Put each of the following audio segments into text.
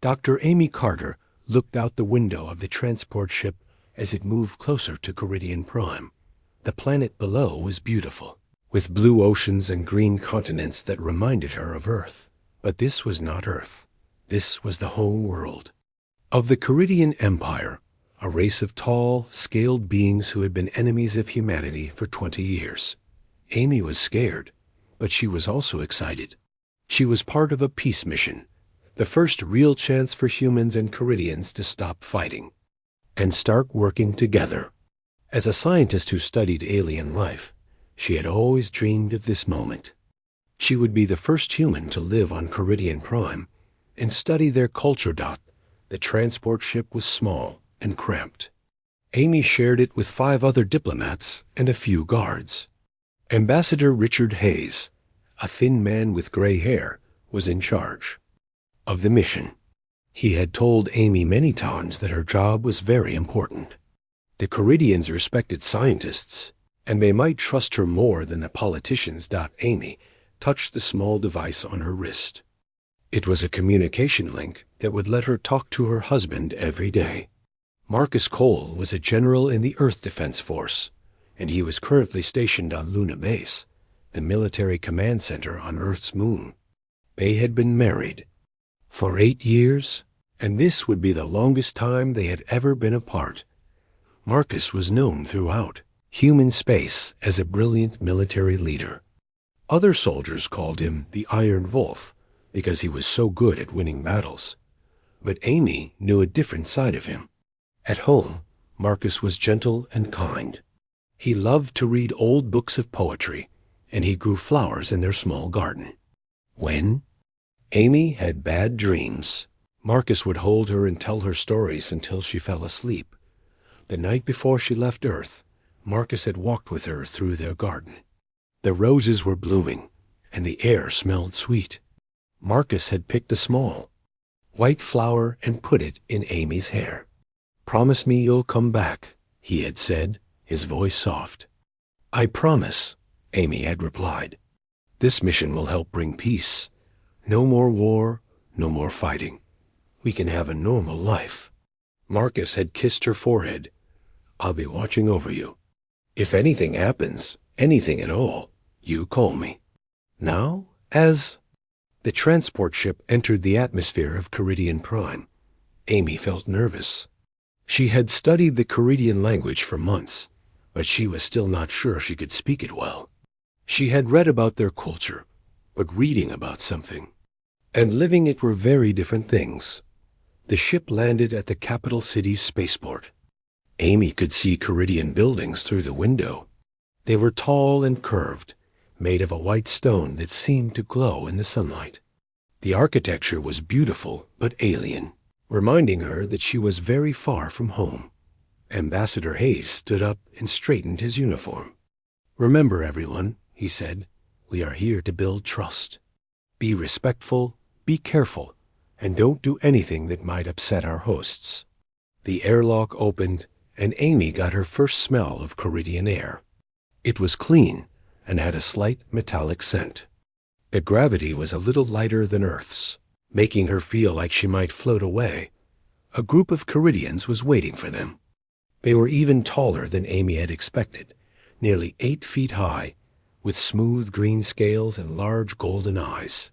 Dr. Amy Carter looked out the window of the transport ship as it moved closer to Caridian Prime. The planet below was beautiful, with blue oceans and green continents that reminded her of Earth. But this was not Earth. This was the whole world. Of the Caridian Empire, a race of tall, scaled beings who had been enemies of humanity for 20 years. Amy was scared, but she was also excited. She was part of a peace mission, the first real chance for humans and Caridians to stop fighting and start working together. As a scientist who studied alien life, she had always dreamed of this moment. She would be the first human to live on Caridian Prime and study their culture. The transport ship was small and cramped. Amy shared it with 5 other diplomats and a few guards. Ambassador Richard Hayes, a thin man with gray hair, was in charge of the mission. He had told Amy many times that her job was very important. The Caridians respected scientists, and they might trust her more than the politicians. Amy touched the small device on her wrist. It was a communication link that would let her talk to her husband every day. Marcus Cole was a general in the Earth Defense Force, and he was currently stationed on Luna Base, the military command center on Earth's moon. They had been married for 8 years, and this would be the longest time they had ever been apart. Marcus was known throughout human space as a brilliant military leader. Other soldiers called him the Iron Wolf because he was so good at winning battles. But Amy knew a different side of him. At home, Marcus was gentle and kind. He loved to read old books of poetry, and he grew flowers in their small garden. When Amy had bad dreams, Marcus would hold her and tell her stories until she fell asleep. The night before she left Earth, Marcus had walked with her through their garden. The roses were blooming, and the air smelled sweet. Marcus had picked a small, white flower and put it in Amy's hair. "Promise me you'll come back," he had said, his voice soft. "I promise," Amy had replied. "This mission will help bring peace. No more war, no more fighting. We can have a normal life." Marcus had kissed her forehead. "I'll be watching over you. If anything happens, anything at all, you call me." Now, as the transport ship entered the atmosphere of Caridian Prime, Amy felt nervous. She had studied the Caridian language for months, but she was still not sure she could speak it well. She had read about their culture, but reading about something and living it were very different things. The ship landed at the capital city's spaceport. Amy could see Caridian buildings through the window. They were tall and curved, made of a white stone that seemed to glow in the sunlight. The architecture was beautiful but alien, reminding her that she was very far from home. Ambassador Hayes stood up and straightened his uniform. "Remember, everyone," he said, "we are here to build trust. Be respectful, be careful, and don't do anything that might upset our hosts." The airlock opened, and Amy got her first smell of Caridian air. It was clean and had a slight metallic scent. The gravity was a little lighter than Earth's, making her feel like she might float away. A group of Caridians was waiting for them. They were even taller than Amy had expected, nearly 8 feet high, with smooth green scales and large golden eyes.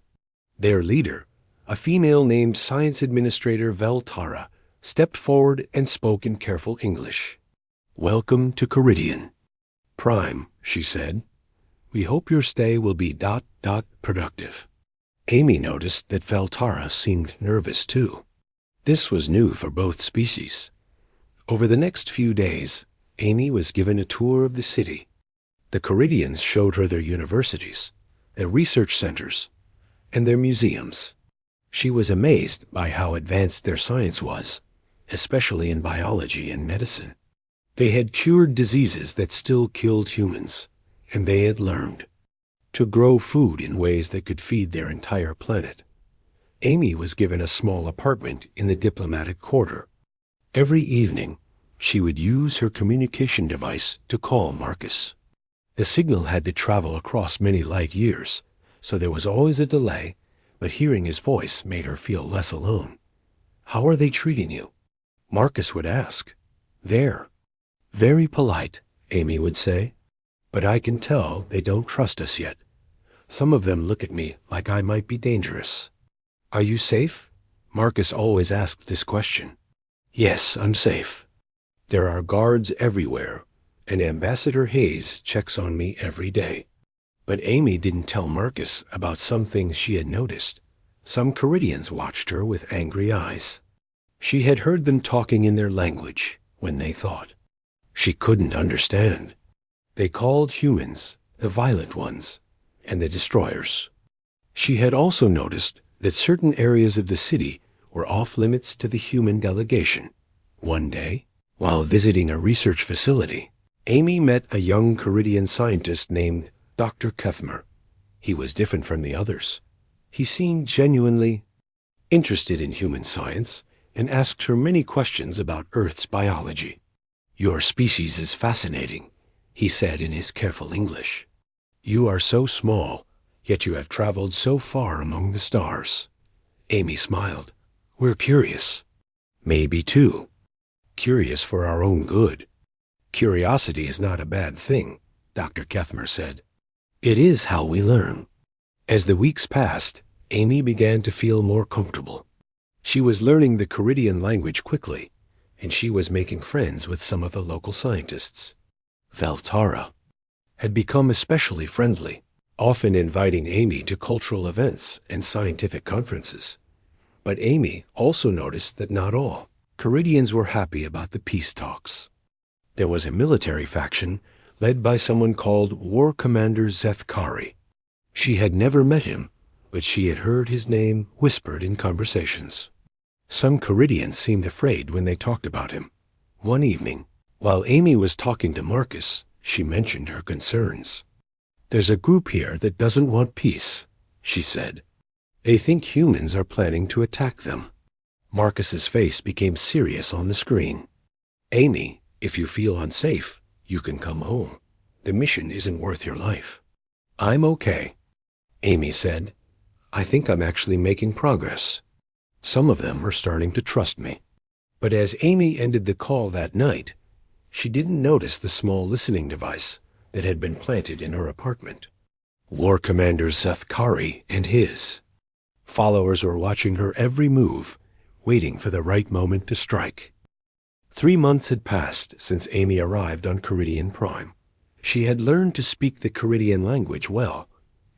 Their leader, a female named Science Administrator Veltara, stepped forward and spoke in careful English. "Welcome to Caridian Prime," she said. "We hope your stay will be productive." Amy noticed that Veltara seemed nervous too. This was new for both species. Over the next few days, Amy was given a tour of the city. The Caridians showed her their universities, their research centers, and their museums. She was amazed by how advanced their science was, especially in biology and medicine. They had cured diseases that still killed humans, and they had learned to grow food in ways that could feed their entire planet. Amy was given a small apartment in the diplomatic quarter. Every evening, she would use her communication device to call Marcus. The signal had to travel across many light years, so there was always a delay, but hearing his voice made her feel less alone. "How are they treating you?" Marcus would ask. "They're very polite," Amy would say. "But I can tell they don't trust us yet. Some of them look at me like I might be dangerous." "Are you safe?" Marcus always asked this question. "Yes, I'm safe. There are guards everywhere, and Ambassador Hayes checks on me every day." But Amy didn't tell Marcus about some things she had noticed. Some Caridians watched her with angry eyes. She had heard them talking in their language when they thought. She couldn't understand. They called humans the Violent Ones and the Destroyers. She had also noticed that certain areas of the city were off limits to the human delegation. One day, while visiting a research facility, Amy met a young Caridian scientist named Dr. Kethmer. He was different from the others. He seemed genuinely interested in human science and asked her many questions about Earth's biology. "Your species is fascinating," he said in his careful English. "You are so small, yet you have traveled so far among the stars." Amy smiled. "We're curious." "Maybe too. Curious for our own good." "Curiosity is not a bad thing," Dr. Kethmer said. "It is how we learn." As the weeks passed, Amy began to feel more comfortable. She was learning the Caridian language quickly, and she was making friends with some of the local scientists. Veltara had become especially friendly, often inviting Amy to cultural events and scientific conferences. But Amy also noticed that not all Caridians were happy about the peace talks. There was a military faction led by someone called War Commander Zethkari. She had never met him, but she had heard his name whispered in conversations. Some Caridians seemed afraid when they talked about him. One evening, while Amy was talking to Marcus, she mentioned her concerns. "There's a group here that doesn't want peace," she said. "They think humans are planning to attack them." Marcus's face became serious on the screen. "Amy, if you feel unsafe, you can come home. The mission isn't worth your life." "I'm okay," Amy said. "I think I'm actually making progress. Some of them are starting to trust me." But as Amy ended the call that night, she didn't notice the small listening device that had been planted in her apartment. War Commander Zethkari and his followers were watching her every move, waiting for the right moment to strike. 3 months had passed since Amy arrived on Caridian Prime. She had learned to speak the Caridian language well,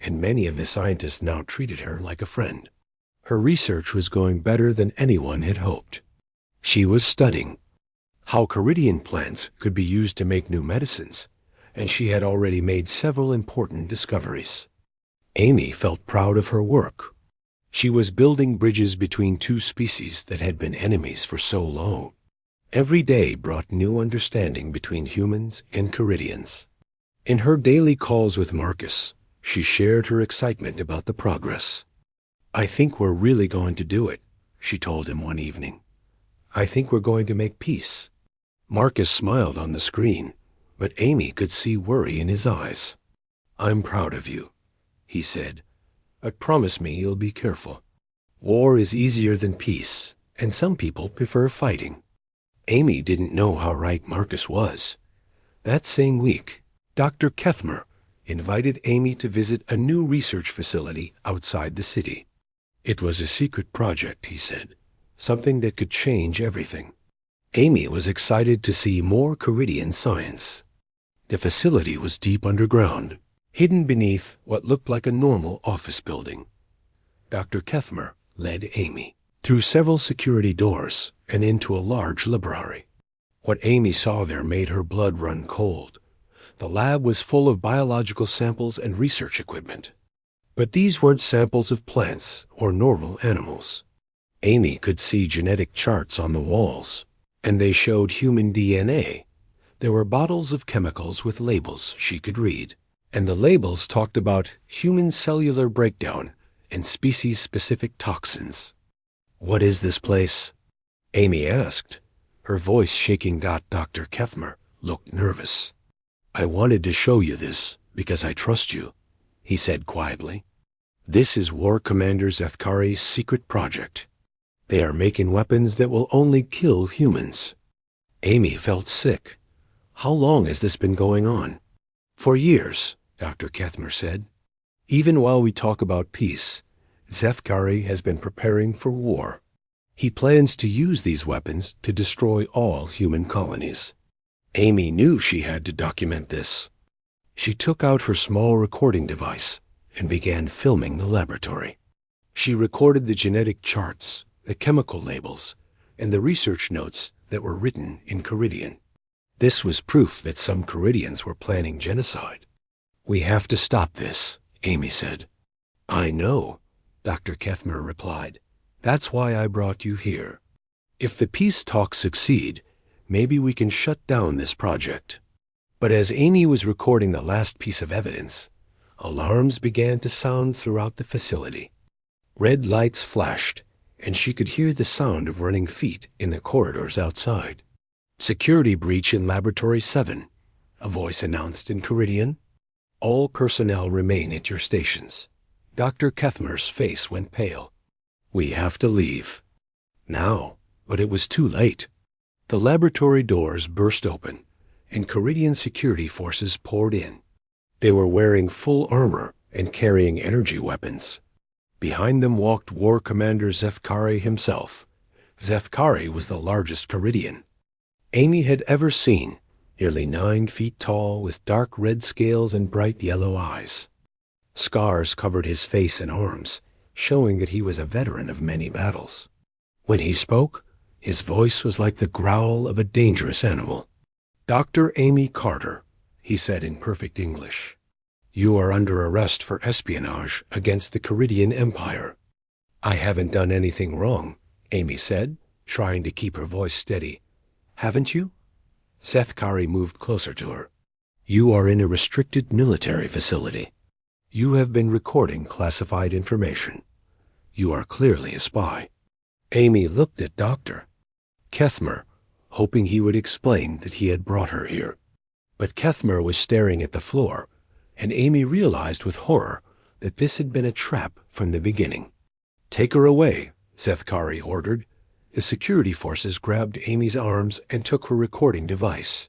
and many of the scientists now treated her like a friend. Her research was going better than anyone had hoped. She was studying how Caridian plants could be used to make new medicines, and she had already made several important discoveries. Amy felt proud of her work. She was building bridges between two species that had been enemies for so long. Every day brought new understanding between humans and Caridians. In her daily calls with Marcus, she shared her excitement about the progress. "I think we're really going to do it," she told him one evening. "I think we're going to make peace." Marcus smiled on the screen, but Amy could see worry in his eyes. "I'm proud of you," he said, "but promise me you'll be careful. War is easier than peace, and some people prefer fighting." Amy didn't know how right Marcus was. That same week, Dr. Kethmer invited Amy to visit a new research facility outside the city. It was a secret project, he said, something that could change everything. Amy was excited to see more Caridian science. The facility was deep underground, hidden beneath what looked like a normal office building. Dr. Kethmer led Amy through several security doors and into a large library. What Amy saw there made her blood run cold. The lab was full of biological samples and research equipment. But these weren't samples of plants or normal animals. Amy could see genetic charts on the walls, and they showed human DNA. There were bottles of chemicals with labels she could read, and the labels talked about human cellular breakdown and species-specific toxins. "What is this place?" Amy asked, her voice shaking. Dr. Kethmer looked nervous. "I wanted to show you this because I trust you," he said quietly. "This is War Commander Zethkari's secret project. They are making weapons that will only kill humans. Amy felt sick. How long has this been going on? For years, Dr. Kethmer said. Even while we talk about peace, Zethkari has been preparing for war. He plans to use these weapons to destroy all human colonies. Amy knew she had to document this. She took out her small recording device and began filming the laboratory. She recorded the genetic charts, the chemical labels, and the research notes that were written in Caridian. This was proof that some Caridians were planning genocide. "We have to stop this," Amy said. "I know," Dr. Kethmer replied. "That's why I brought you here. If the peace talks succeed, maybe we can shut down this project." But as Amy was recording the last piece of evidence, alarms began to sound throughout the facility. Red lights flashed, and she could hear the sound of running feet in the corridors outside. "Security breach in Laboratory 7, a voice announced in Caridian. "All personnel remain at your stations." Dr. Kethmer's face went pale. "We have to leave." Now, but it was too late. The laboratory doors burst open, and Caridian security forces poured in. They were wearing full armor and carrying energy weapons. Behind them walked War Commander Zethkari himself. Zethkari was the largest Caridian Amy had ever seen, nearly 9 feet tall with dark red scales and bright yellow eyes. Scars covered his face and arms, showing that he was a veteran of many battles. When he spoke, his voice was like the growl of a dangerous animal. "Dr. Amy Carter," he said in perfect English. "You are under arrest for espionage against the Caridian Empire." "I haven't done anything wrong," Amy said, trying to keep her voice steady. "Haven't you?" Zethkari moved closer to her. "You are in a restricted military facility. You have been recording classified information. You are clearly a spy." Amy looked at Dr. Kethmer, hoping he would explain that he had brought her here. But Kethmer was staring at the floor, and Amy realized with horror that this had been a trap from the beginning. "Take her away," Zethkari ordered. The security forces grabbed Amy's arms and took her recording device.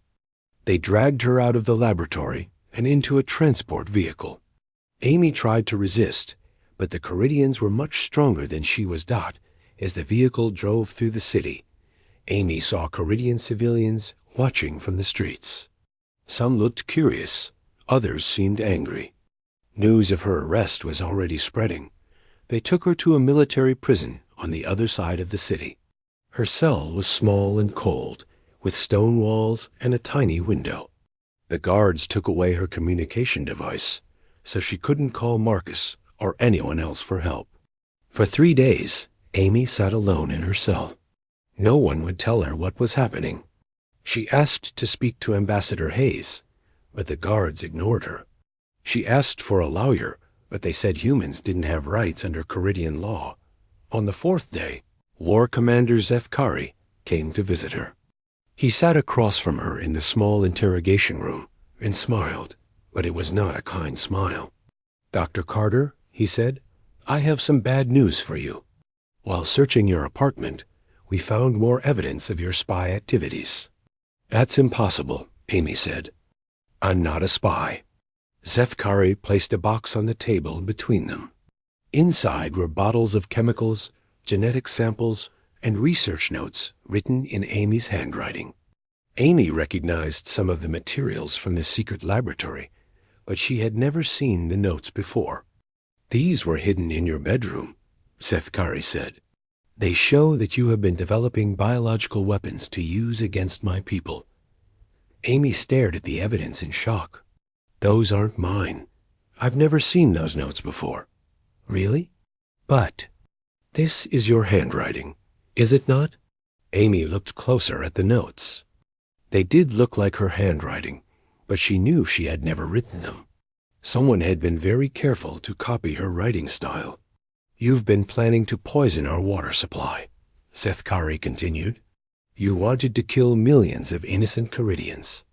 They dragged her out of the laboratory and into a transport vehicle. Amy tried to resist, but the Caridians were much stronger than she was. As the vehicle drove through the city, Amy saw Caridian civilians watching from the streets. Some looked curious, others seemed angry. News of her arrest was already spreading. They took her to a military prison on the other side of the city. Her cell was small and cold, with stone walls and a tiny window. The guards took away her communication device, so she couldn't call Marcus or anyone else for help. For 3 days, Amy sat alone in her cell. No one would tell her what was happening. She asked to speak to Ambassador Hayes, but the guards ignored her. She asked for a lawyer, but they said humans didn't have rights under Caridian law. On the 4th day, War Commander Zethkari came to visit her. He sat across from her in the small interrogation room and smiled, but it was not a kind smile. "Dr. Carter," he said, "I have some bad news for you. While searching your apartment, we found more evidence of your spy activities." "That's impossible," Amy said. "I'm not a spy." Zethkari placed a box on the table between them. Inside were bottles of chemicals, genetic samples, and research notes written in Amy's handwriting. Amy recognized some of the materials from the secret laboratory, but she had never seen the notes before. "These were hidden in your bedroom," Zethkari said. "They show that you have been developing biological weapons to use against my people." Amy stared at the evidence in shock. "Those aren't mine. I've never seen those notes before." "Really?" "But this is your handwriting, is it not?" Amy looked closer at the notes. They did look like her handwriting, but she knew she had never written them. Someone had been very careful to copy her writing style. "You've been planning to poison our water supply," Zethkari continued. "You wanted to kill millions of innocent Caridians."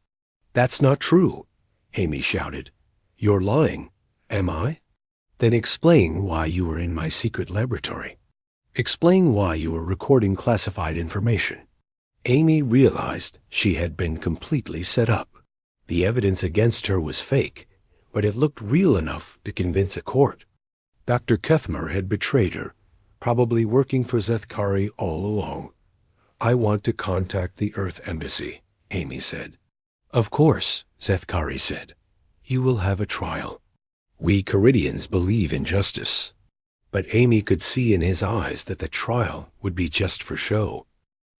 "That's not true," Amy shouted. "You're lying. Am I? Then explain why you were in my secret laboratory." Explain why you were recording classified information. Amy realized she had been completely set up. The evidence against her was fake, but it looked real enough to convince a court. Dr. Kethmer had betrayed her, probably working for Zethkari all along. I want to contact the Earth Embassy, Amy said. Of course, Zethkari said. You will have a trial. We Caridians believe in justice. But Amy could see in his eyes that the trial would be just for show.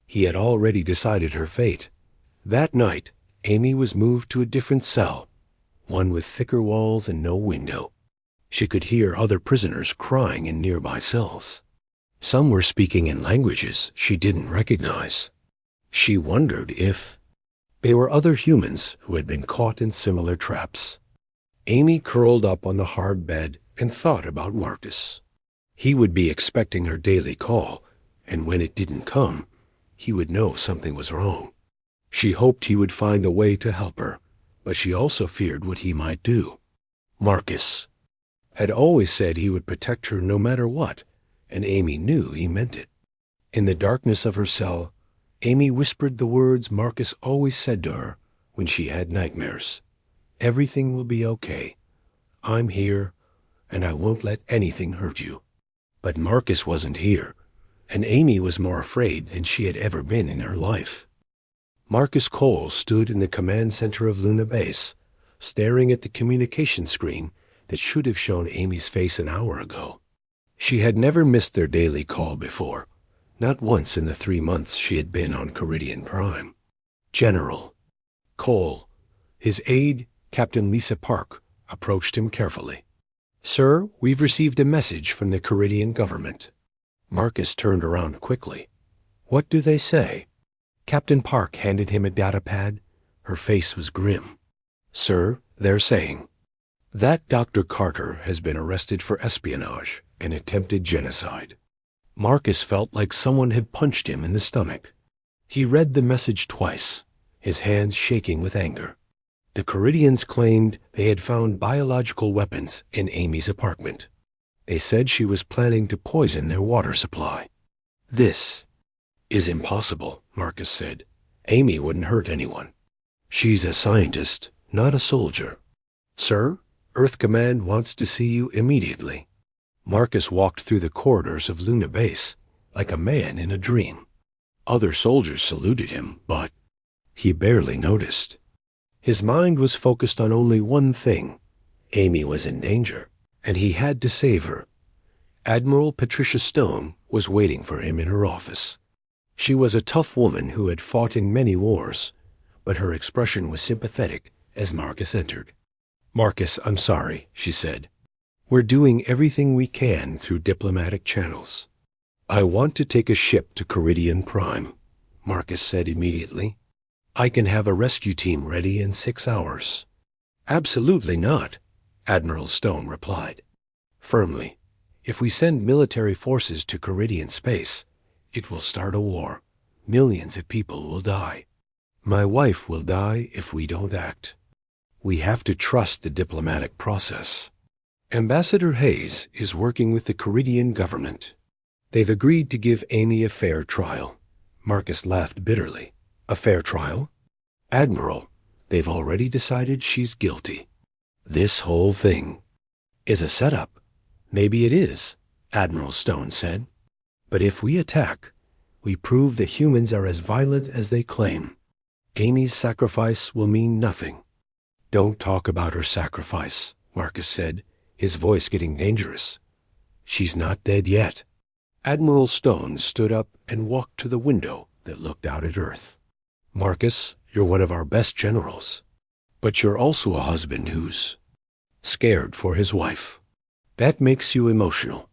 He had already decided her fate. That night, Amy was moved to a different cell, one with thicker walls and no window. She could hear other prisoners crying in nearby cells. Some were speaking in languages she didn't recognize. She wondered if they were other humans who had been caught in similar traps. Amy curled up on the hard bed and thought about Marcus. He would be expecting her daily call, and when it didn't come, he would know something was wrong. She hoped he would find a way to help her, but she also feared what he might do. Marcus had always said he would protect her no matter what, and Amy knew he meant it. In the darkness of her cell, Amy whispered the words Marcus always said to her when she had nightmares. Everything will be okay. I'm here, and I won't let anything hurt you. But Marcus wasn't here, and Amy was more afraid than she had ever been in her life. Marcus Cole stood in the command center of Luna Base, staring at the communication screen that should have shown Amy's face an hour ago. She had never missed their daily call before, not once in the 3 months she had been on Caridian Prime. General Cole, his aide, Captain Lisa Park, approached him carefully. Sir, we've received a message from the Caridian government. Marcus turned around quickly. What do they say? Captain Park handed him a data pad. Her face was grim. Sir, they're saying that Dr. Carter has been arrested for espionage and attempted genocide. Marcus felt like someone had punched him in the stomach. He read the message twice, his hands shaking with anger. The Caridians claimed they had found biological weapons in Amy's apartment. They said she was planning to poison their water supply. This is impossible, Marcus said. Amy wouldn't hurt anyone. She's a scientist, not a soldier. Sir, Earth Command wants to see you immediately. Marcus walked through the corridors of Luna Base like a man in a dream. Other soldiers saluted him, but he barely noticed. His mind was focused on only one thing. Amy was in danger, and he had to save her. Admiral Patricia Stone was waiting for him in her office. She was a tough woman who had fought in many wars, but her expression was sympathetic as Marcus entered. Marcus, I'm sorry, she said. We're doing everything we can through diplomatic channels. I want to take a ship to Caridian Prime, Marcus said immediately. I can have a rescue team ready in 6 hours. Absolutely not, Admiral Stone replied. Firmly, if we send military forces to Caridian space, it will start a war. Millions of people will die. My wife will die if we don't act. We have to trust the diplomatic process. Ambassador Hayes is working with the Caridian government. They've agreed to give Amy a fair trial. Marcus laughed bitterly. A fair trial? Admiral, they've already decided she's guilty. This whole thing is a setup. Maybe it is, Admiral Stone said. But if we attack, we prove that humans are as violent as they claim. Amy's sacrifice will mean nothing. Don't talk about her sacrifice, Marcus said, his voice getting dangerous. She's not dead yet. Admiral Stone stood up and walked to the window that looked out at Earth. Marcus, you're one of our best generals, but you're also a husband who's scared for his wife. That makes you emotional,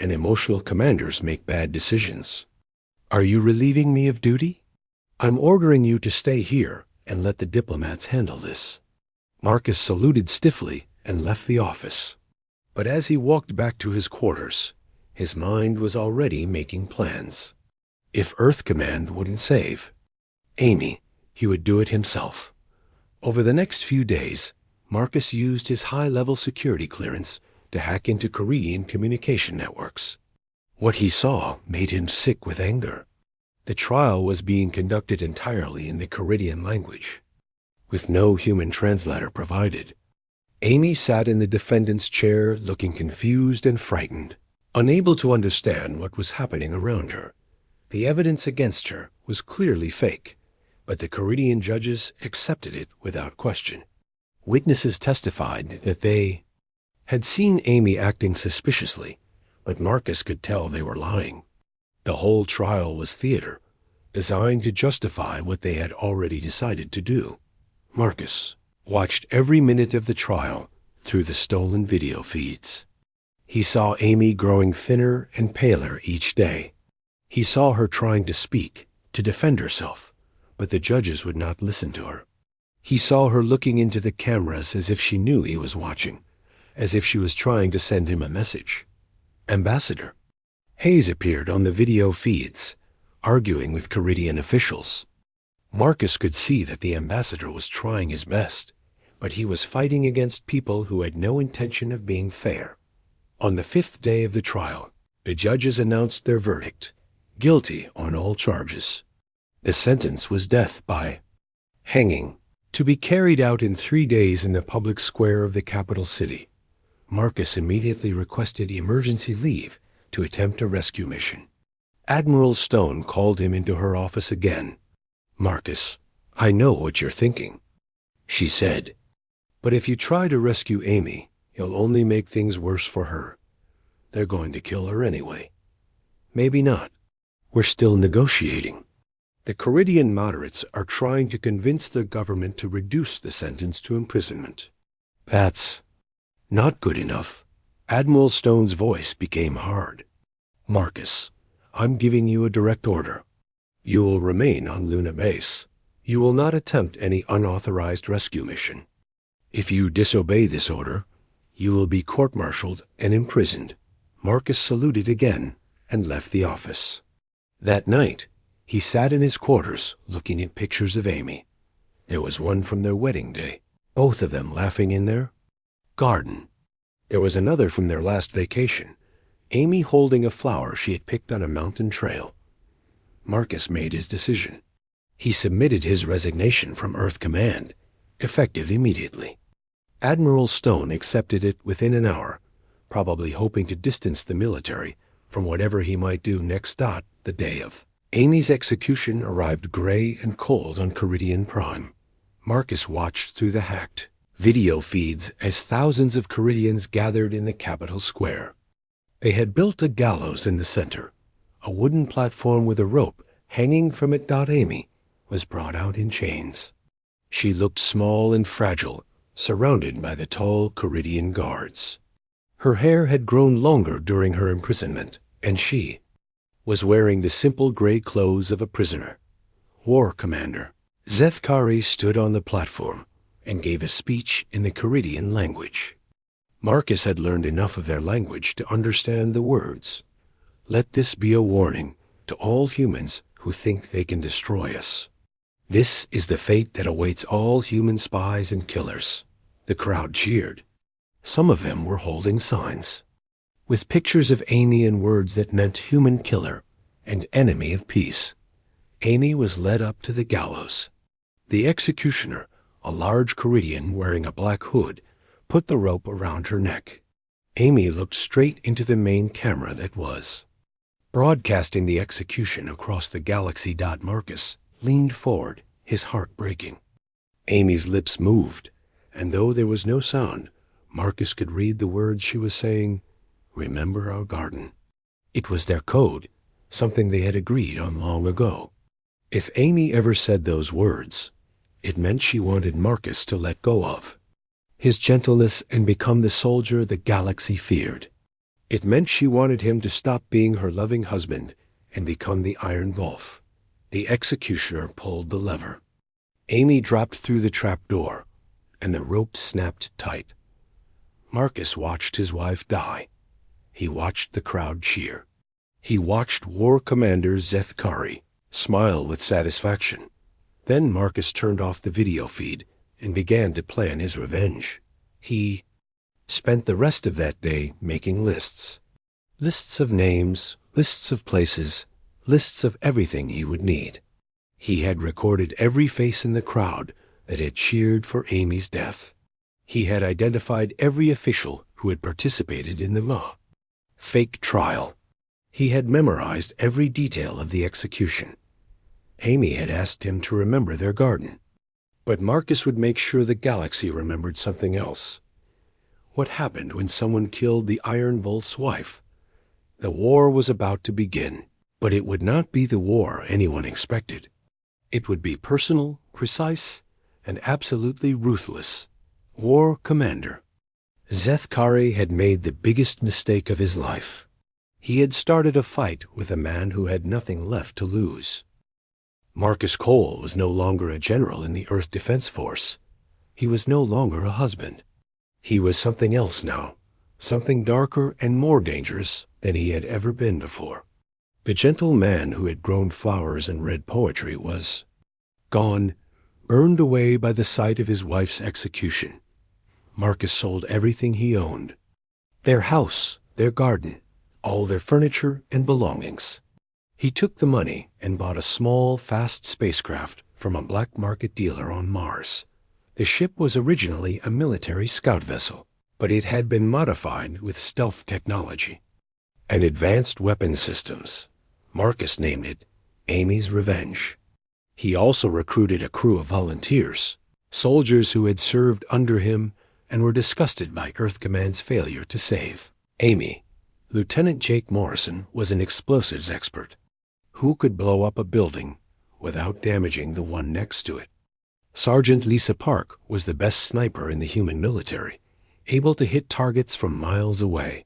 and emotional commanders make bad decisions. Are you relieving me of duty? I'm ordering you to stay here and let the diplomats handle this. Marcus saluted stiffly and left the office. But as he walked back to his quarters, his mind was already making plans. If Earth Command wouldn't save Amy, he would do it himself. Over the next few days, Marcus used his high-level security clearance to hack into Caridian communication networks. What he saw made him sick with anger. The trial was being conducted entirely in the Caridian language, with no human translator provided. Amy sat in the defendant's chair looking confused and frightened, unable to understand what was happening around her. The evidence against her was clearly fake, but the Caridian judges accepted it without question. Witnesses testified that they had seen Amy acting suspiciously, but Marcus could tell they were lying. The whole trial was theater, designed to justify what they had already decided to do. Marcus watched every minute of the trial through the stolen video feeds. He saw Amy growing thinner and paler each day. He saw her trying to speak, to defend herself, but the judges would not listen to her. He saw her looking into the cameras as if she knew he was watching, as if she was trying to send him a message. Ambassador Hayes appeared on the video feeds, arguing with Caridian officials. Marcus could see that the ambassador was trying his best, but he was fighting against people who had no intention of being fair. On the 5th day of the trial, the judges announced their verdict: guilty on all charges. The sentence was death by hanging, to be carried out in 3 days in the public square of the capital city. Marcus immediately requested emergency leave to attempt a rescue mission. Admiral Stone called him into her office again. "Marcus, I know what you're thinking," she said. "But if you try to rescue Amy, you'll only make things worse for her. They're going to kill her anyway." "Maybe not. We're still negotiating. The Caridian moderates are trying to convince the government to reduce the sentence to imprisonment." "That's not good enough." Admiral Stone's voice became hard. "Marcus, I'm giving you a direct order. You will remain on Luna Base. You will not attempt any unauthorized rescue mission. If you disobey this order, you will be court-martialed and imprisoned." Marcus saluted again and left the office. That night, he sat in his quarters looking at pictures of Amy. There was one from their wedding day, both of them laughing in their garden. There was another from their last vacation, Amy holding a flower she had picked on a mountain trail. Marcus made his decision. He submitted his resignation from Earth Command, effective immediately. Admiral Stone accepted it within an hour, probably hoping to distance the military from whatever he might do next. The day of Amy's execution arrived gray and cold on Caridian Prime. Marcus watched through the hacked video feeds as thousands of Caridians gathered in the Capitol Square. They had built a gallows in the center, a wooden platform with a rope hanging from it. Amy was brought out in chains. She looked small and fragile, surrounded by the tall Caridian guards. Her hair had grown longer during her imprisonment, and she was wearing the simple gray clothes of a prisoner. War Commander Zethkari stood on the platform and gave a speech in the Caridian language. Marcus had learned enough of their language to understand the words. "Let this be a warning to all humans who think they can destroy us. This is the fate that awaits all human spies and killers." The crowd cheered. Some of them were holding signs with pictures of Amy and words that meant human killer and enemy of peace. Amy was led up to the gallows. The executioner, a large Caridian wearing a black hood, put the rope around her neck. Amy looked straight into the main camera that was broadcasting the execution across the galaxy. Marcus leaned forward, his heart breaking. Amy's lips moved, and though there was no sound, Marcus could read the words she was saying. "Remember our garden." It was their code, something they had agreed on long ago. If Amy ever said those words, it meant she wanted Marcus to let go of his gentleness and become the soldier the galaxy feared. It meant she wanted him to stop being her loving husband and become the Iron Wolf. The executioner pulled the lever. Amy dropped through the trap door, and the rope snapped tight. Marcus watched his wife die. He watched the crowd cheer. He watched War Commander Zethkari smile with satisfaction. Then Marcus turned off the video feed and began to plan his revenge. He spent the rest of that day making lists. Lists of names, lists of places, lists of everything he would need. He had recorded every face in the crowd that had cheered for Amy's death. He had identified every official who had participated in the fake trial. He had memorized every detail of the execution. Amy had asked him to remember their garden. But Marcus would make sure the galaxy remembered something else. What happened when someone killed the Iron Wolf's wife? The war was about to begin, but it would not be the war anyone expected. It would be personal, precise, and absolutely ruthless. War Commander. Zethkari had made the biggest mistake of his life. He had started a fight with a man who had nothing left to lose. Marcus Cole was no longer a general in the Earth Defense Force. He was no longer a husband. He was something else now, something darker and more dangerous than he had ever been before. The gentle man who had grown flowers and read poetry was gone, burned away by the sight of his wife's execution. Marcus sold everything he owned. Their house, their garden, all their furniture and belongings. He took the money and bought a small, fast spacecraft from a black market dealer on Mars. The ship was originally a military scout vessel, but it had been modified with stealth technology and advanced weapon systems. Marcus named it Amy's Revenge. He also recruited a crew of volunteers, soldiers who had served under him and were disgusted by Earth Command's failure to save Amy. Lieutenant Jake Morrison was an explosives expert. Who could blow up a building without damaging the one next to it? Sergeant Lisa Park was the best sniper in the human military, able to hit targets from miles away.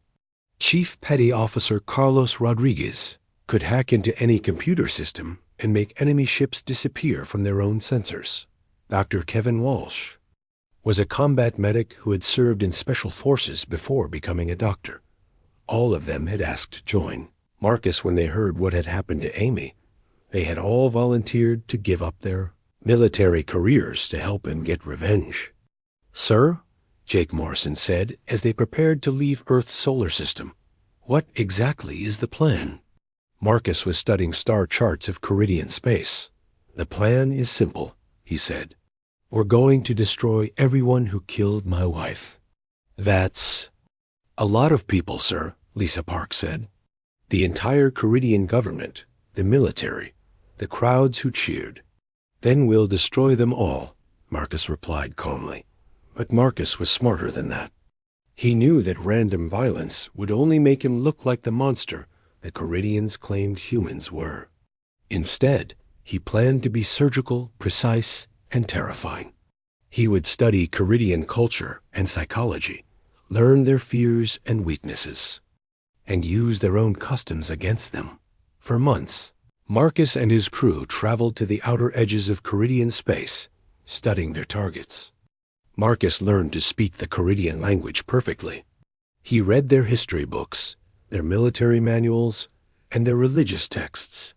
Chief Petty Officer Carlos Rodriguez could hack into any computer system and make enemy ships disappear from their own sensors. Dr. Kevin Walsh was a combat medic who had served in special forces before becoming a doctor. All of them had asked to join Marcus when they heard what had happened to Amy. They had all volunteered to give up their military careers to help him get revenge. "Sir," Jake Morrison said as they prepared to leave Earth's solar system, "what exactly is the plan?" Marcus was studying star charts of Caridian space. "The plan is simple," he said. "We're going to destroy everyone who killed my wife." "That's a lot of people, sir," Lisa Park said. "The entire Caridian government, the military, the crowds who cheered. Then we'll destroy them all," Marcus replied calmly. But Marcus was smarter than that. He knew that random violence would only make him look like the monster the Caridians claimed humans were. Instead, he planned to be surgical, precise, and terrifying. He would study Caridian culture and psychology, learn their fears and weaknesses, and use their own customs against them. For months, Marcus and his crew traveled to the outer edges of Caridian space, studying their targets. Marcus learned to speak the Caridian language perfectly. He read their history books, their military manuals, and their religious texts.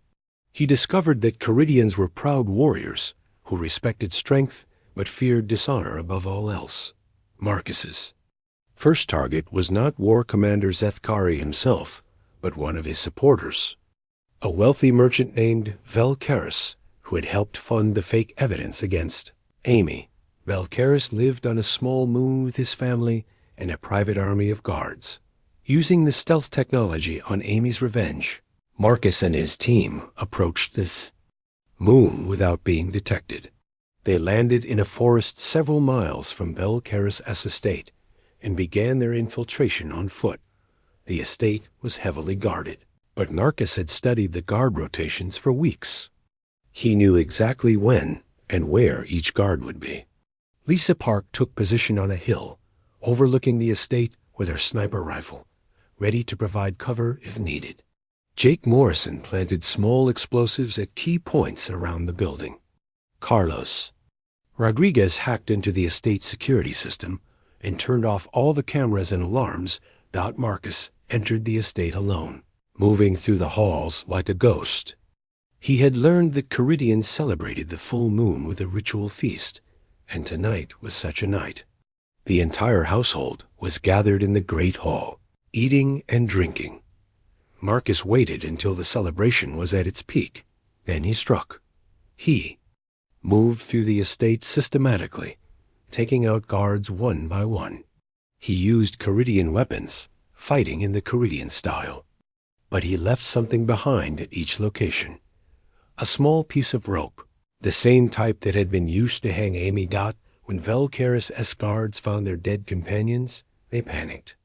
He discovered that Caridians were proud warriors who respected strength but feared dishonor above all else. Marcus's first target was not War Commander Zethkari himself, but one of his supporters, a wealthy merchant named Velkaris, who had helped fund the fake evidence against Amy. Velkaris lived on a small moon with his family and a private army of guards. Using the stealth technology on Amy's Revenge, Marcus and his team approached this moon without being detected. They landed in a forest several miles from Velkaris' estate and began their infiltration on foot. The estate was heavily guarded, but Marcus had studied the guard rotations for weeks. He knew exactly when and where each guard would be. Lisa Park took position on a hill, overlooking the estate with her sniper rifle, ready to provide cover if needed. Jake Morrison planted small explosives at key points around the building. Carlos Rodriguez hacked into the estate security system and turned off all the cameras and alarms. Marcus entered the estate alone, moving through the halls like a ghost. He had learned that Caridians celebrated the full moon with a ritual feast, and tonight was such a night. The entire household was gathered in the great hall, eating and drinking. Marcus waited until the celebration was at its peak. Then he struck. He moved through the estate systematically, taking out guards one by one. He used Caridian weapons, fighting in the Caridian style. But he left something behind at each location. A small piece of rope, the same type that had been used to hang Amy. When Velcaris' guards found their dead companions, they panicked.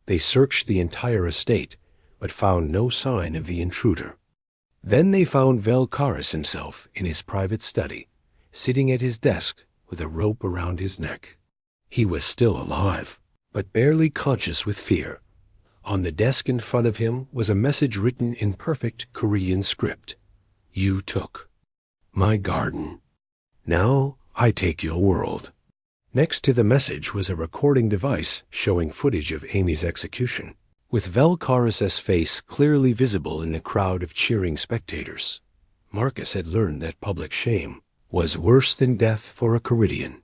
They searched the entire estate, but found no sign of the intruder. Then they found Velcaris himself in his private study, sitting at his desk with a rope around his neck. He was still alive, but barely conscious with fear. On the desk in front of him was a message written in perfect Korean script. You took my garden. Now I take your world. Next to the message was a recording device showing footage of Amy's execution, with Velcaris' face clearly visible in the crowd of cheering spectators. Marcus had learned that public shame was worse than death for a Caridian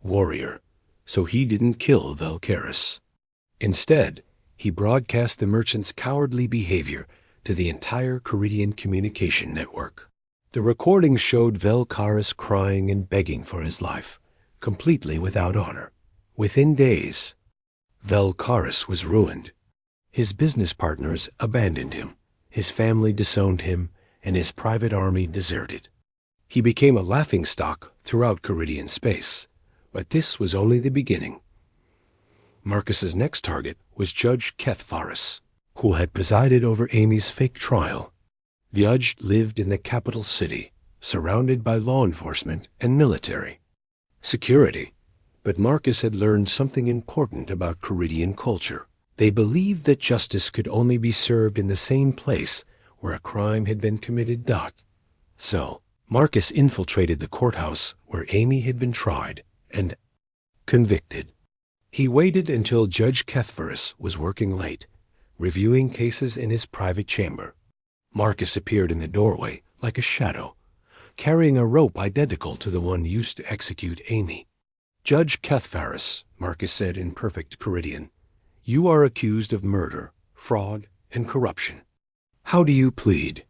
warrior, so he didn't kill Velcaris. Instead, he broadcast the merchant's cowardly behavior to the entire Caridian communication network. The recording showed Velcaris crying and begging for his life, completely without honor. Within days, Velcaris was ruined. His business partners abandoned him, his family disowned him, and his private army deserted. He became a laughingstock throughout Caridian space, but this was only the beginning. Marcus's next target was Judge Kethfaris, who had presided over Amy's fake trial. The judge lived in the capital city, surrounded by law enforcement and military security. But Marcus had learned something important about Caridian culture. They believed that justice could only be served in the same place where a crime had been committed. So, Marcus infiltrated the courthouse where Amy had been tried and convicted. He waited until Judge Kethfaris was working late, reviewing cases in his private chamber. Marcus appeared in the doorway like a shadow, carrying a rope identical to the one used to execute Amy. Judge Kethfaris, Marcus said in perfect Caridian, you are accused of murder, fraud, and corruption. How do you plead?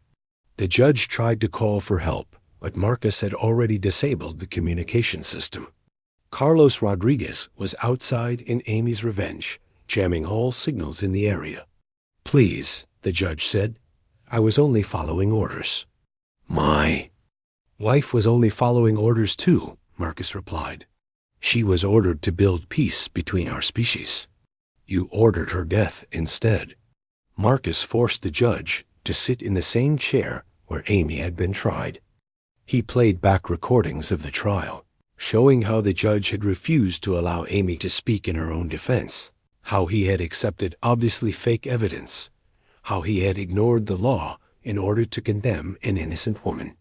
The judge tried to call for help, but Marcus had already disabled the communication system. Carlos Rodriguez was outside in Amy's revenge, jamming all signals in the area. Please, the judge said. I was only following orders. My wife was only following orders too, Marcus replied. She was ordered to build peace between our species. You ordered her death instead. Marcus forced the judge to sit in the same chair where Amy had been tried. He played back recordings of the trial, showing how the judge had refused to allow Amy to speak in her own defense, how he had accepted obviously fake evidence, how he had ignored the law in order to condemn an innocent woman.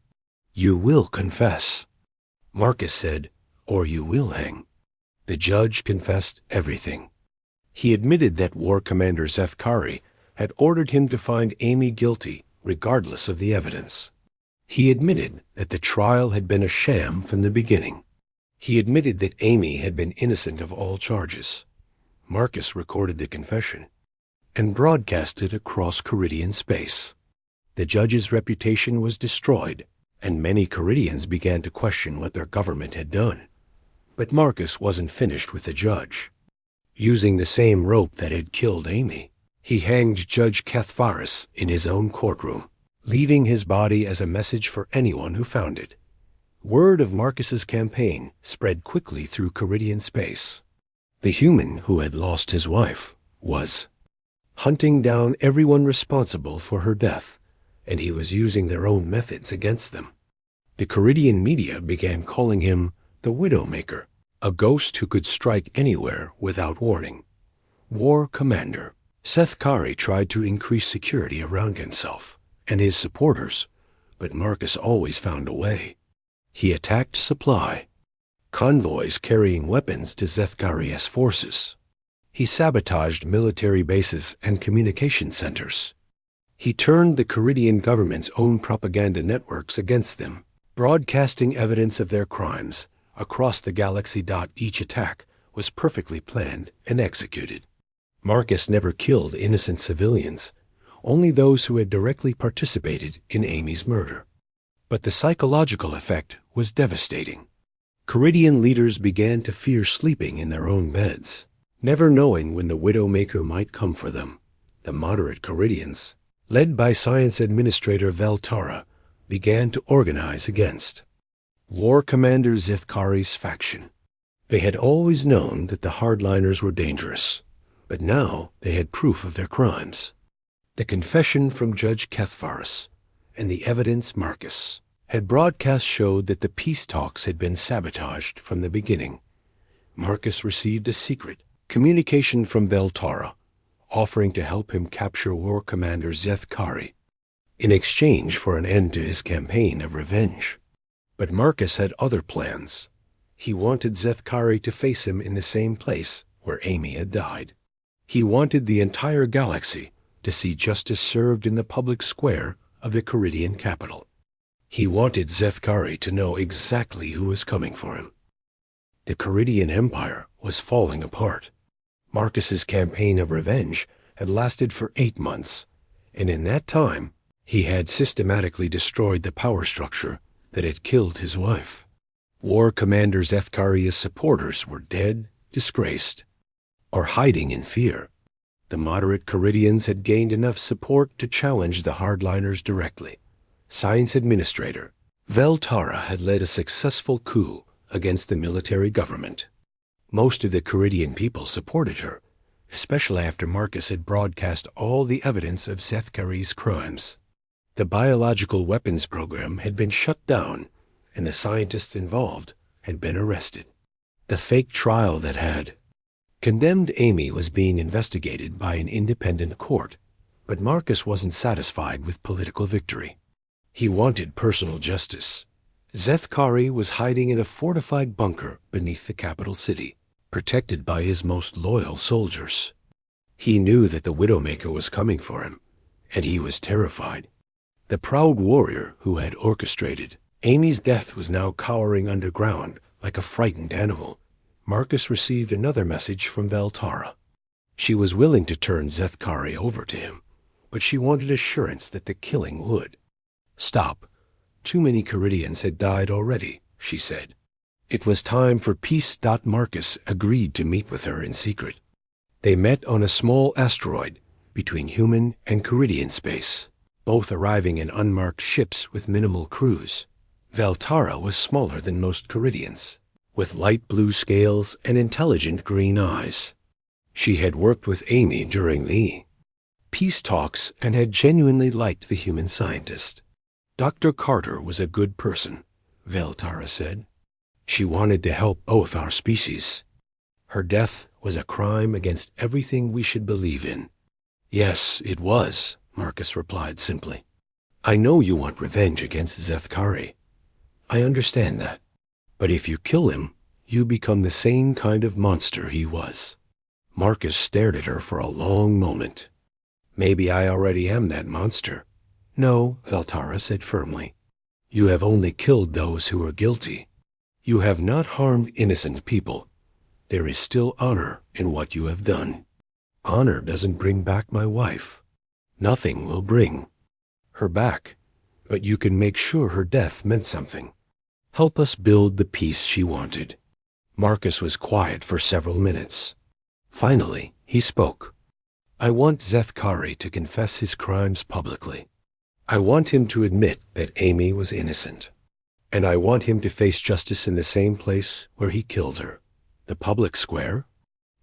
You will confess, Marcus said, or you will hang. The judge confessed everything. He admitted that War Commander Zefkari had ordered him to find Amy guilty regardless of the evidence. He admitted that the trial had been a sham from the beginning. He admitted that Amy had been innocent of all charges. Marcus recorded the confession and broadcast it across Caridian space. The judge's reputation was destroyed, and many Caridians began to question what their government had done. But Marcus wasn't finished with the judge. Using the same rope that had killed Amy, he hanged Judge Kethfaris in his own courtroom, leaving his body as a message for anyone who found it. Word of Marcus's campaign spread quickly through Caridian space. The human who had lost his wife was hunting down everyone responsible for her death, and he was using their own methods against them. The Caridian media began calling him the Widowmaker, a ghost who could strike anywhere without warning. War Commander Zefkari tried to increase security around himself and his supporters, but Marcus always found a way. He attacked supply convoys carrying weapons to Zefkari's forces. He sabotaged military bases and communication centers. He turned the Caridian government's own propaganda networks against them, broadcasting evidence of their crimes across the galaxy. Each attack was perfectly planned and executed. Marcus never killed innocent civilians only those who had directly participated in Amy's murder. But the psychological effect was devastating. Caridian leaders began to fear sleeping in their own beds, never knowing when the Widowmaker might come for them. The moderate Caridians, led by Science Administrator Veltara, began to organize against War Commander Zethkari's faction. They had always known that the hardliners were dangerous, but now they had proof of their crimes. The confession from Judge Kethvaris and the evidence Marcus had broadcast showed that the peace talks had been sabotaged from the beginning. Marcus received a secret communication from Veltara, offering to help him capture War Commander Zethkari in exchange for an end to his campaign of revenge. But Marcus had other plans. He wanted Zethkari to face him in the same place where Amy had died. He wanted the entire galaxy to see justice served in the public square of the Caridian capital. He wanted Zethkari to know exactly who was coming for him. The Caridian Empire was falling apart. Marcus's campaign of revenge had lasted for 8 months, and in that time he had systematically destroyed the power structure that had killed his wife. War Commander Zethkari's supporters were dead, disgraced, or hiding in fear. The moderate Caridians had gained enough support to challenge the hardliners directly. Science Administrator Veltara had led a successful coup against the military government. Most of the Caridian people supported her, especially after Marcus had broadcast all the evidence of Zethkari's crimes. The biological weapons program had been shut down, and the scientists involved had been arrested. The fake trial that had condemned Amy was being investigated by an independent court, but Marcus wasn't satisfied with political victory. He wanted personal justice. Zethkari was hiding in a fortified bunker beneath the capital city, protected by his most loyal soldiers. He knew that the Widowmaker was coming for him, and he was terrified. The proud warrior who had orchestrated Amy's death was now cowering underground like a frightened animal. Marcus received another message from Veltara. She was willing to turn Zethkari over to him, but she wanted assurance that the killing would stop. Too many Caridians had died already, she said. It was time for peace. Marcus agreed to meet with her in secret. They met on a small asteroid between human and Caridian space, both arriving in unmarked ships with minimal crews. Veltara was smaller than most Caridians, with light blue scales and intelligent green eyes. She had worked with Amy during the peace talks and had genuinely liked the human scientist. Dr. Carter was a good person, Veltara said. She wanted to help both our species. Her death was a crime against everything we should believe in. Yes, it was, Marcus replied simply. I know you want revenge against Zethkari. I understand that. But if you kill him, you become the same kind of monster he was. Marcus stared at her for a long moment. Maybe I already am that monster. No, Veltara said firmly. You have only killed those who are guilty. You have not harmed innocent people. There is still honor in what you have done. Honor doesn't bring back my wife. Nothing will bring her back, but you can make sure her death meant something. Help us build the peace she wanted. Marcus was quiet for several minutes. Finally, he spoke. I want Zethkari to confess his crimes publicly. I want him to admit that Amy was innocent. And I want him to face justice in the same place where he killed her. The public square?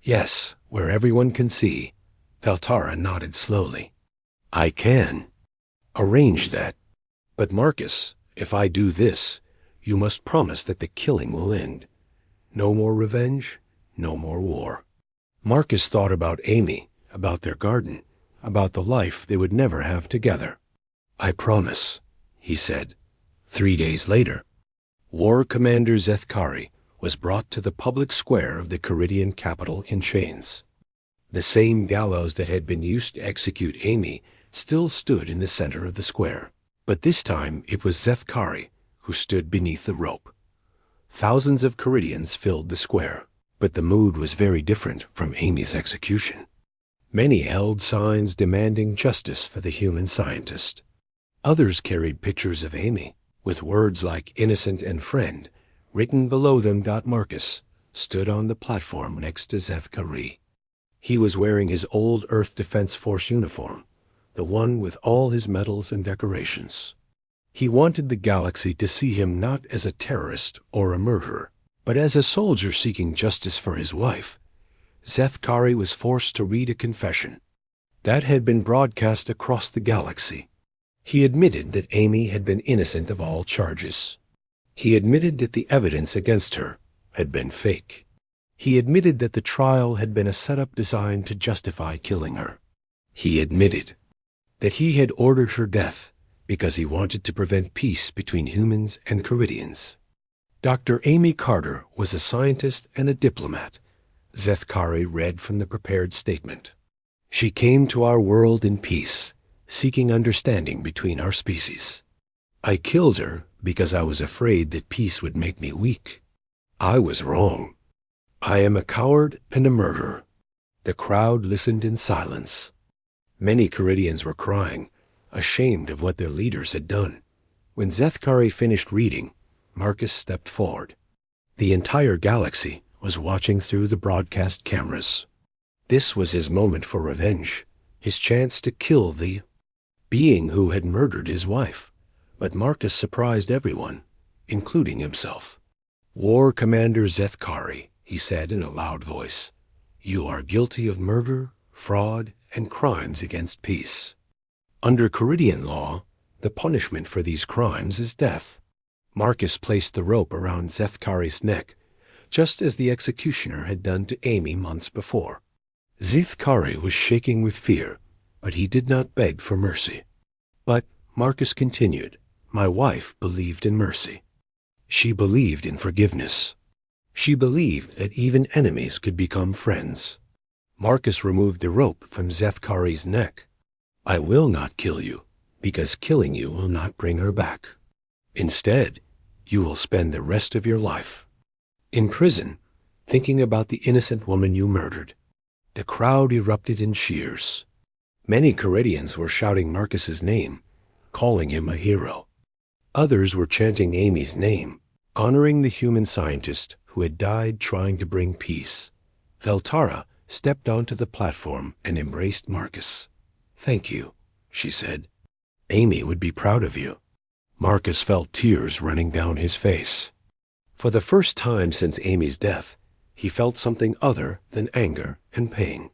Yes, where everyone can see. Veltara nodded slowly. I can arrange that. But Marcus, if I do this, you must promise that the killing will end. No more revenge, no more war. Marcus thought about Amy, about their garden, about the life they would never have together. I promise, he said. 3 days later, War Commander Zethkari was brought to the public square of the Caridian capital in chains. The same gallows that had been used to execute Amy still stood in the center of the square, but this time it was Zethkari who stood beneath the rope. Thousands of Caridians filled the square, but the mood was very different from Amy's execution. Many held signs demanding justice for the human scientist. Others carried pictures of Amy, with words like innocent and friend written below them. Marcus stood on the platform next to Zethkari. He was wearing his old Earth Defense Force uniform, the one with all his medals and decorations. He wanted the galaxy to see him not as a terrorist or a murderer, but as a soldier seeking justice for his wife. Zethkari was forced to read a confession that had been broadcast across the galaxy. He admitted that Amy had been innocent of all charges. He admitted that the evidence against her had been fake. He admitted that the trial had been a setup designed to justify killing her. He admitted that he had ordered her death because he wanted to prevent peace between humans and Caridians. Dr. Amy Carter was a scientist and a diplomat. Zethkari read from the prepared statement. She came to our world in peace, seeking understanding between our species. I killed her because I was afraid that peace would make me weak. I was wrong. I am a coward and a murderer. The crowd listened in silence. Many Caridians were crying, ashamed of what their leaders had done. When Zethkari finished reading, Marcus stepped forward. The entire galaxy was watching through the broadcast cameras. This was his moment for revenge, his chance to kill the being who had murdered his wife. But Marcus surprised everyone, including himself. War Commander Zethkari, he said in a loud voice, you are guilty of murder, fraud, and crimes against peace. Under Caridian law, the punishment for these crimes is death. Marcus placed the rope around Zethkari's neck, just as the executioner had done to Amy months before. Zethkari was shaking with fear, but he did not beg for mercy. But Marcus continued, my wife believed in mercy. She believed in forgiveness. She believed that even enemies could become friends. Marcus removed the rope from Zethkari's neck. I will not kill you, because killing you will not bring her back. Instead, you will spend the rest of your life in prison, thinking about the innocent woman you murdered. The crowd erupted in cheers. Many Caridians were shouting Marcus's name, calling him a hero. Others were chanting Amy's name, honoring the human scientist who had died trying to bring peace. Veltara stepped onto the platform and embraced Marcus. Thank you, she said. Amy would be proud of you. Marcus felt tears running down his face. For the first time since Amy's death, he felt something other than anger and pain.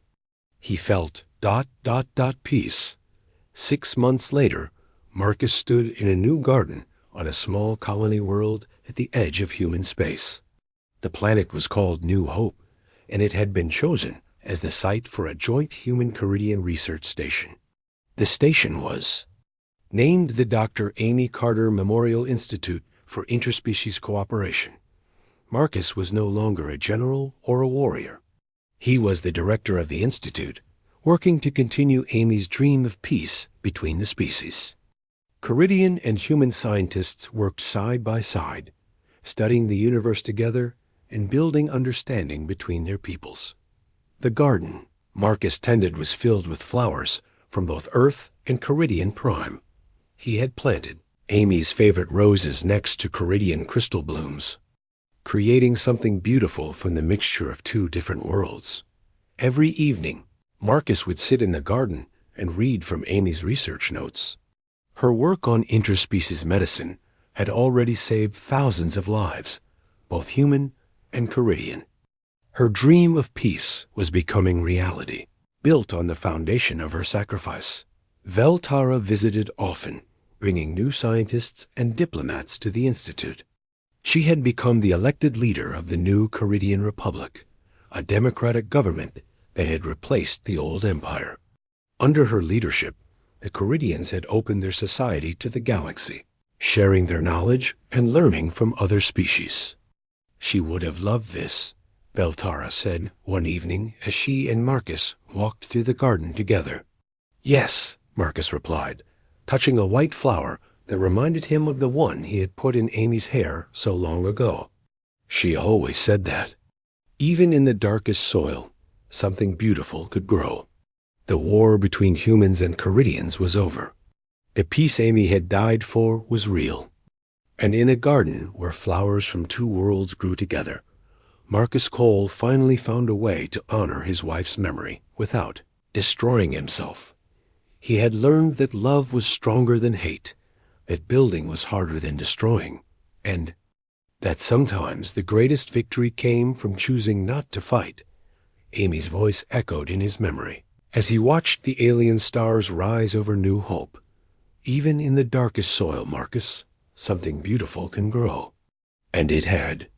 He felt ... peace. 6 months later, Marcus stood in a new garden on a small colony world at the edge of human space. The planet was called New Hope, and it had been chosen as the site for a joint human-Caridian research station. The station was named the Dr. Amy Carter Memorial Institute for Interspecies Cooperation. Marcus was no longer a general or a warrior. He was the director of the institute, working to continue Amy's dream of peace between the species. Caridian and human scientists worked side by side, studying the universe together and building understanding between their peoples. The garden Marcus tended was filled with flowers from both Earth and Caridian Prime. He had planted Amy's favorite roses next to Caridian crystal blooms, creating something beautiful from the mixture of two different worlds. Every evening, Marcus would sit in the garden and read from Amy's research notes. Her work on interspecies medicine had already saved thousands of lives, both human and Caridian. Her dream of peace was becoming reality, built on the foundation of her sacrifice. Veltara visited often, bringing new scientists and diplomats to the institute. She had become the elected leader of the new Caridian Republic, a democratic government that had replaced the old empire. Under her leadership, the Caridians had opened their society to the galaxy, sharing their knowledge and learning from other species. She would have loved this, Veltara said one evening as she and Marcus walked through the garden together. Yes, Marcus replied, touching a white flower that reminded him of the one he had put in Amy's hair so long ago. She always said that. Even in the darkest soil, something beautiful could grow. The war between humans and Caridians was over. The peace Amy had died for was real. And in a garden where flowers from two worlds grew together, Marcus Cole finally found a way to honor his wife's memory without destroying himself. He had learned that love was stronger than hate, that building was harder than destroying, and that sometimes the greatest victory came from choosing not to fight. Amy's voice echoed in his memory as he watched the alien stars rise over New Hope. Even in the darkest soil, Marcus, something beautiful can grow. And it had.